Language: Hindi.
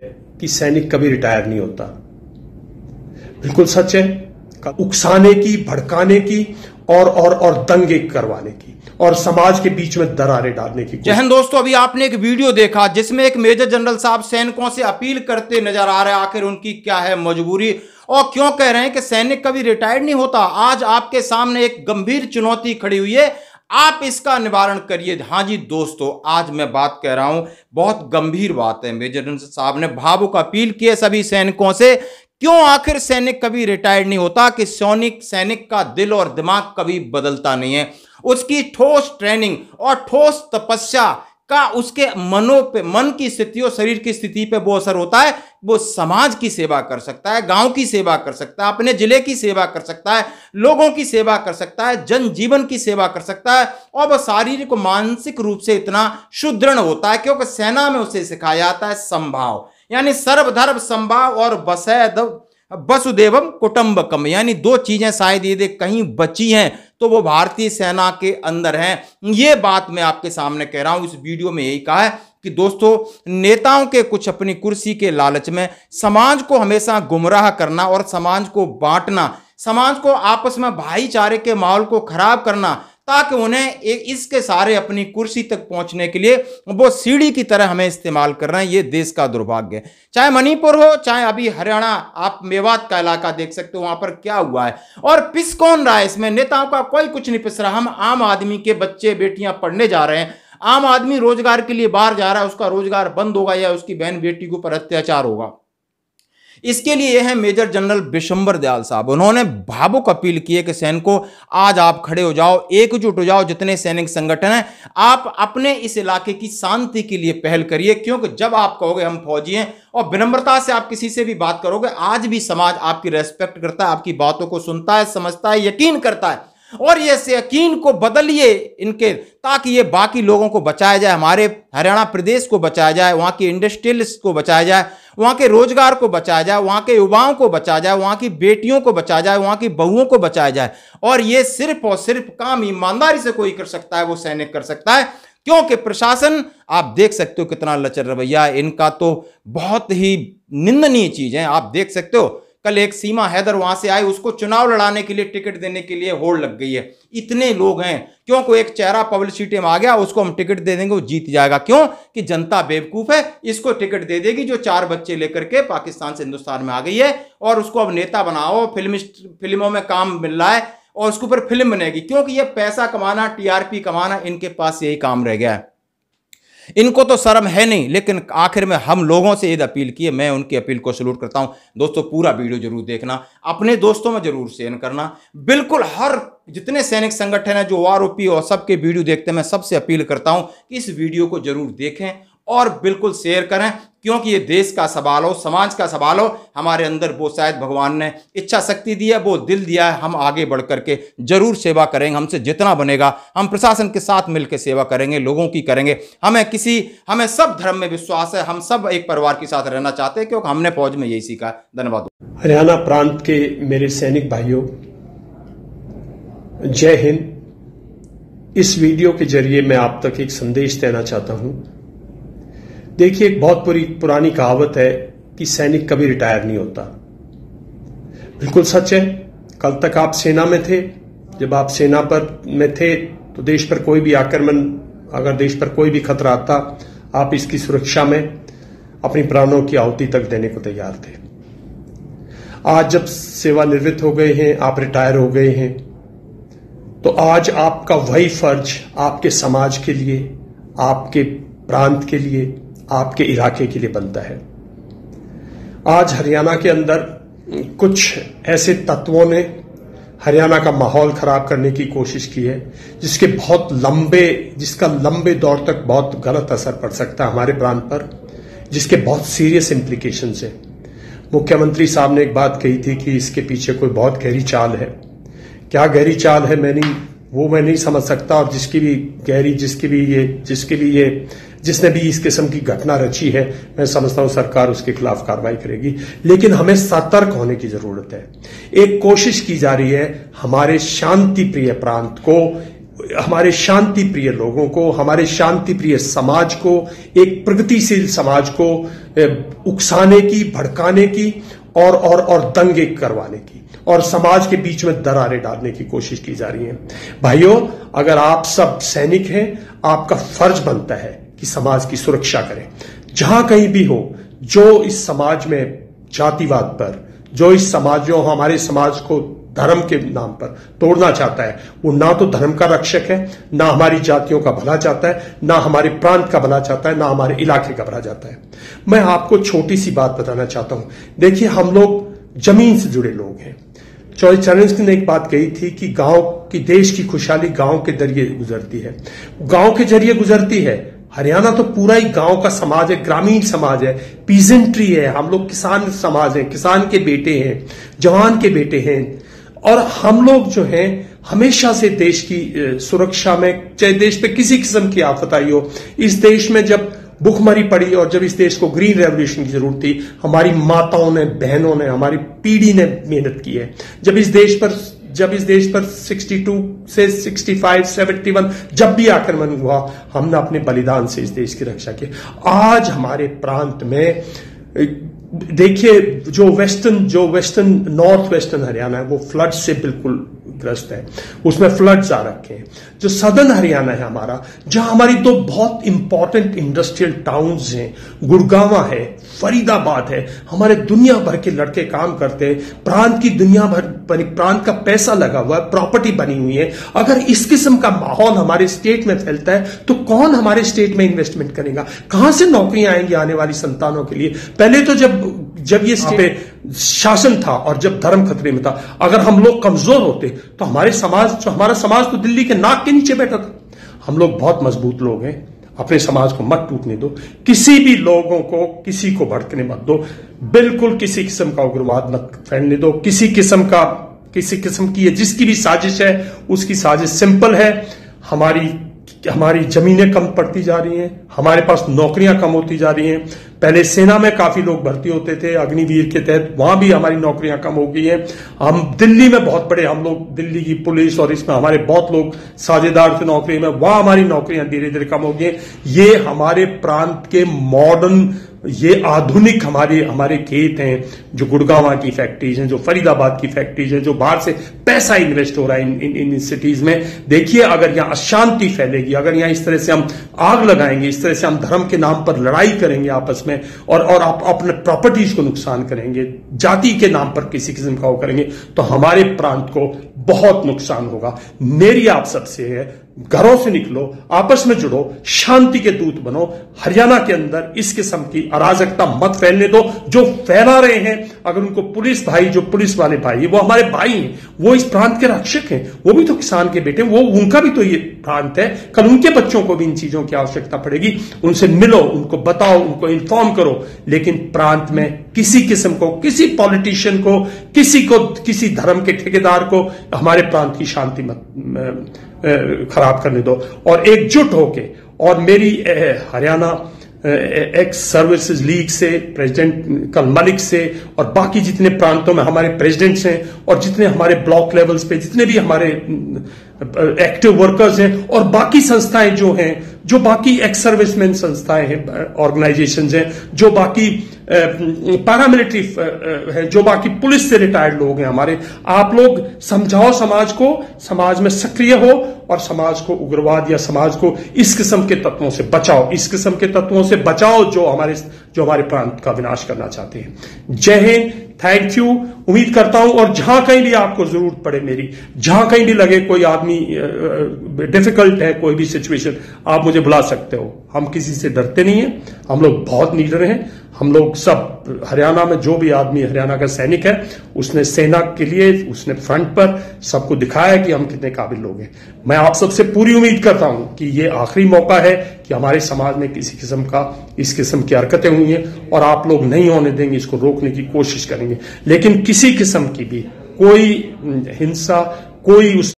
कि सैनिक कभी रिटायर नहीं होता। बिल्कुल सच है। उकसाने की, भड़काने की और दंगे करवाने की और समाज के बीच में दरारें डालने की। जय हिंद दोस्तों, अभी आपने एक वीडियो देखा जिसमें एक मेजर जनरल साहब सैनिकों से अपील करते नजर आ रहे हैं। आखिर उनकी क्या है मजबूरी और क्यों कह रहे हैं कि सैनिक कभी रिटायर नहीं होता। आज आपके सामने एक गंभीर चुनौती खड़ी हुई है, आप इसका निवारण करिए। हाँ जी दोस्तों, आज मैं बात कह रहा हूं, बहुत गंभीर बात है। मेजर जनरल साहब ने भावुक अपील की है सभी सैनिकों से। क्यों आखिर सैनिक कभी रिटायर्ड नहीं होता? कि सैनिक का दिल और दिमाग कभी बदलता नहीं है। उसकी ठोस ट्रेनिंग और ठोस तपस्या का उसके मन की स्थिति और शरीर की स्थिति पे वो असर होता है। वो समाज की सेवा कर सकता है, गांव की सेवा कर सकता है, अपने जिले की सेवा कर सकता है, लोगों की सेवा कर सकता है, जनजीवन की सेवा कर सकता है और वह शारीरिक और मानसिक रूप से इतना सुदृढ़ होता है क्योंकि सेना में उसे सिखाया जाता है समभाव, यानी सर्वधर्म समभाव और वसुदेवम कुटुंबकम, यानी दो चीजें शायद ये कहीं बची हैं तो वो भारतीय सेना के अंदर हैं। ये बात मैं आपके सामने कह रहा हूं। इस वीडियो में यही कहा है कि दोस्तों, नेताओं के कुछ अपनी कुर्सी के लालच में समाज को हमेशा गुमराह करना और समाज को बांटना, समाज को आपस में भाईचारे के माहौल को खराब करना ताकि उन्हें इसके सारे अपनी कुर्सी तक पहुंचने के लिए वो सीढ़ी की तरह हमें इस्तेमाल कर रहे हैं। ये देश का दुर्भाग्य है। चाहे मणिपुर हो, चाहे अभी हरियाणा, आप मेवात का इलाका देख सकते हो, वहां पर क्या हुआ है और पिस कौन रहा है इसमें? नेताओं का कोई कुछ नहीं पिस रहा। हम आम आदमी के बच्चे बेटियां पढ़ने जा रहे हैं, आम आदमी रोजगार के लिए बाहर जा रहा है, उसका रोजगार बंद होगा या उसकी बहन बेटी के ऊपर अत्याचार होगा। इसके लिए यह है मेजर जनरल बिशंबर दयाल साहब। उन्होंने भावुक अपील की है कि सैनिकों, आज आप खड़े हो जाओ, एकजुट हो जाओ। जितने सैनिक संगठन हैं, आप अपने इस इलाके की शांति के लिए पहल करिए, क्योंकि जब आप कहोगे हम फौजी हैं और विनम्रता से आप किसी से भी बात करोगे, आज भी समाज आपकी रेस्पेक्ट करता है, आपकी बातों को सुनता है, समझता है, यकीन करता है। और ये यकीन को बदलिए इनके, ताकि ये बाकी लोगों को बचाया जाए, हमारे हरियाणा प्रदेश को बचाया जाए, वहां के इंडस्ट्रियलिस्ट को बचाया जाए, वहां के रोजगार को बचाया जाए, वहां के युवाओं को बचाया जाए, वहां की बेटियों को बचाया जाए, वहां की बहुओं को बचाया जाए। और ये सिर्फ और सिर्फ काम ईमानदारी से कोई कर सकता है, वो सैनिक कर सकता है। क्योंकि प्रशासन, आप देख सकते हो कितना लचर रवैया है इनका, तो बहुत ही निंदनीय चीज है। आप देख सकते हो, कल एक सीमा हैदर वहां से आई, उसको चुनाव लड़ाने के लिए टिकट देने के लिए होड़ लग गई है। इतने लोग हैं, क्योंकि एक चेहरा पब्लिसिटी में आ गया, उसको हम टिकट दे देंगे, वो जीत जाएगा। क्यों? कि जनता बेवकूफ है, इसको टिकट दे देगी जो 4 बच्चे लेकर के पाकिस्तान से हिंदुस्तान में आ गई है और उसको अब नेता बनाओ, फिल्मों में काम मिल रहा है और उसके ऊपर फिल्म बनेगी। क्योंकि ये पैसा कमाना, टीआरपी कमाना, इनके पास यही काम रह गया है। इनको तो शर्म है नहीं, लेकिन आखिर में हम लोगों से ये अपील की है। मैं उनकी अपील को सलूट करता हूं। दोस्तों, पूरा वीडियो जरूर देखना, अपने दोस्तों में जरूर शेयर करना। बिल्कुल हर जितने सैनिक संगठन है जो आरोपी और सबके वीडियो देखते हैं, मैं सबसे अपील करता हूं कि इस वीडियो को जरूर देखें और बिल्कुल शेयर करें, क्योंकि ये देश का सवाल हो, समाज का सवाल हो। हमारे अंदर वो शायद भगवान ने इच्छा शक्ति दी है, वो दिल दिया है। हम आगे बढ़ करके जरूर सेवा करेंगे, हमसे जितना बनेगा हम प्रशासन के साथ मिलकर सेवा करेंगे, लोगों की करेंगे। हमें सब धर्म में विश्वास है, हम सब एक परिवार के साथ रहना चाहते हैं, क्योंकि हमने फौज में यही सीखा है। धन्यवाद। हरियाणा प्रांत के मेरे सैनिक भाइयों, जय हिंद। इस वीडियो के जरिए मैं आप तक एक संदेश देना चाहता हूं। देखिए, एक बहुत पुरानी कहावत है कि सैनिक कभी रिटायर नहीं होता। बिल्कुल सच है। कल तक आप सेना में थे, जब आप सेना में थे तो देश पर कोई भी आक्रमण, अगर देश पर कोई भी खतरा आता, आप इसकी सुरक्षा में अपनी प्राणों की आहुति तक देने को तैयार थे। आज जब सेवानिवृत्त हो गए हैं, आप रिटायर हो गए हैं, तो आज आपका वही फर्ज आपके समाज के लिए, आपके प्रांत के लिए, आपके इलाके के लिए बनता है। आज हरियाणा के अंदर कुछ ऐसे तत्वों ने हरियाणा का माहौल खराब करने की कोशिश की है, जिसका लंबे दौर तक बहुत गलत असर पड़ सकता है हमारे प्रांत पर, जिसके बहुत सीरियस इंप्लीकेशंस है। मुख्यमंत्री साहब ने एक बात कही थी कि इसके पीछे कोई बहुत गहरी चाल है। क्या गहरी चाल है मैं नहीं समझ सकता, और जिसने भी इस किस्म की घटना रची है, मैं समझता हूं सरकार उसके खिलाफ कार्रवाई करेगी। लेकिन हमें सतर्क होने की जरूरत है। एक कोशिश की जा रही है हमारे शांति प्रिय प्रांत को हमारे शांति प्रिय लोगों को, हमारे शांति प्रिय समाज को, एक प्रगतिशील समाज को उकसाने की, भड़काने की और दंगे करवाने की और समाज के बीच में दरारें डालने की कोशिश की जा रही है। भाइयों, अगर आप सब सैनिक हैं, आपका फर्ज बनता है कि समाज की सुरक्षा करें। जहां कहीं भी हो जो इस समाज में जातिवाद पर, जो इस समाज, जो हमारे समाज को धर्म के नाम पर तोड़ना चाहता है, वो ना तो धर्म का रक्षक है, ना हमारी जातियों का भला चाहता है, ना हमारे प्रांत का भला चाहता है, ना हमारे इलाके का भला चाहता है। मैं आपको छोटी सी बात बताना चाहता हूं। देखिए, हम लोग जमीन से जुड़े लोग हैं। चौधरी चरण सिंह ने एक बात कही थी कि गांव की, देश की खुशहाली गांव के जरिए गुजरती है। गांव के जरिए गुजरती है। हरियाणा तो पूरा ही गांव का समाज है, ग्रामीण समाज है, पीजेंट्री है। हम लोग किसान समाज हैं, किसान के बेटे हैं, जवान के बेटे हैं। और हम लोग जो हैं हमेशा से देश की सुरक्षा में, चाहे देश पे किसी किस्म की आफत आई हो, इस देश में जब भूखमरी पड़ी और जब इस देश को ग्रीन रेवोल्यूशन की जरूरत थी, हमारी माताओं ने, बहनों ने, हमारी पीढ़ी ने मेहनत की है। जब इस देश पर 62 से 65, 71 जब भी आक्रमण हुआ, हमने अपने बलिदान से इस देश की रक्षा की। आज हमारे प्रांत में देखिए, जो वेस्टर्न नॉर्थ वेस्टर्न हरियाणा है, वो फ्लड से बिल्कुल ग्रस्त है, उसमें फ्लड्स आ रखे हैं। जो सदर्न हरियाणा है हमारा, जहां हमारी दो बहुत इंपॉर्टेंट इंडस्ट्रियल टाउन्स हैं, गुड़गांवा है, फरीदाबाद है, हमारे दुनिया भर के लड़के काम करते हैं, प्रांत की दुनिया भर, प्रांत का पैसा लगा हुआ है, प्रॉपर्टी बनी हुई है। अगर इस किस्म का माहौल हमारे स्टेट में फैलता है तो कौन हमारे स्टेट में इन्वेस्टमेंट करेगा? कहां से नौकरियां आएंगी आने वाली संतानों के लिए? पहले तो जब ये शासन था और जब धर्म खतरे में था, अगर हम लोग कमजोर होते तो हमारा समाज तो दिल्ली के नाक के नीचे बैठा था। हम लोग बहुत मजबूत लोग हैं। अपने समाज को मत टूटने दो, किसी भी लोगों को, किसी को भड़कने मत दो, बिल्कुल किसी किस्म का उग्रवाद मत फैलने दो, किसी किस्म की जिसकी भी साजिश है, उसकी साजिश सिंपल है। हमारी जमीनें कम पड़ती जा रही हैं, हमारे पास नौकरियां कम होती जा रही हैं। पहले सेना में काफी लोग भर्ती होते थे अग्निवीर के तहत, वहां भी हमारी नौकरियां कम हो गई हैं। हम दिल्ली में बहुत बड़े, हम लोग दिल्ली की पुलिस और इसमें हमारे बहुत लोग साझेदार थे नौकरी में, वहां हमारी नौकरियां धीरे धीरे कम हो गई हैं। ये हमारे प्रांत के मॉडर्न, ये आधुनिक हमारे खेत हैं, जो गुड़गांवा की फैक्ट्रीज हैं, जो फरीदाबाद की फैक्ट्रीज हैं, जो बाहर से पैसा इन्वेस्ट हो रहा है इन सिटीज में। देखिए, अगर यहां अशांति फैलेगी, अगर यहां इस तरह से हम आग लगाएंगे, इस तरह से हम धर्म के नाम पर लड़ाई करेंगे आपस में और आप अपने प्रॉपर्टीज को नुकसान करेंगे, जाति के नाम पर किसी किस्म का वो करेंगे, तो हमारे प्रांत को बहुत नुकसान होगा। मेरी आप सबसे है, घरों से निकलो, आपस में जुड़ो, शांति के दूत बनो। हरियाणा के अंदर इस किस्म की अराजकता मत फैलने दो। जो फैला रहे हैं, अगर उनको पुलिस भाई, जो पुलिस वाले भाई, वो हमारे भाई हैं, वो इस प्रांत के रक्षक हैं, वो भी तो किसान के बेटे, वो उनका भी तो ये प्रांत है। कल उनके बच्चों को भी इन चीजों की आवश्यकता पड़ेगी। उनसे मिलो, उनको बताओ, उनको इन्फॉर्म करो। लेकिन प्रांत में किसी किस्म को, किसी पॉलिटिशियन को, किसी धर्म के ठेकेदार को हमारे प्रांत की शांति मत खराब करने दो। और एकजुट होके, और मेरी हरियाणा एक्स सर्विसेज लीग से, प्रेसिडेंट कल मलिक से, और बाकी जितने प्रांतों में हमारे प्रेसिडेंट्स हैं, और जितने हमारे ब्लॉक लेवल्स पे जितने भी हमारे एक्टिव वर्कर्स हैं, और बाकी संस्थाएं जो हैं, जो बाकी एक्स सर्विसमैन संस्थाएं हैं, ऑर्गेनाइजेशंस हैं, जो बाकी पैरामिलिट्री है, जो बाकी पुलिस से रिटायर्ड लोग हैं हमारे, आप लोग समझाओ समाज को, समाज में सक्रिय हो और समाज को उग्रवाद या समाज को इस किस्म के तत्वों से बचाओ, इस किस्म के तत्वों से बचाओ जो हमारे प्रांत का विनाश करना चाहते हैं। जय हिंद, थैंक यू। उम्मीद करता हूं, और जहां कहीं भी आपको जरूरत पड़े मेरी, जहां कहीं भी लगे कोई आदमी डिफिकल्ट है, कोई भी सिचुएशन, आप मुझे बुला सकते हो। हम किसी से डरते नहीं है, हम लोग बहुत लीडर हैं। हम लोग सब हरियाणा में, जो भी आदमी हरियाणा का सैनिक है, उसने सेना के लिए, उसने फ्रंट पर सबको दिखाया कि हम कितने काबिल लोग हैं। मैं आप सबसे पूरी उम्मीद करता हूं कि ये आखिरी मौका है कि हमारे समाज में किसी किस्म का, इस किस्म की हरकतें हुई हैं, और आप लोग नहीं होने देंगे, इसको रोकने की कोशिश करेंगे। लेकिन किसी किस्म की भी कोई हिंसा, कोई उस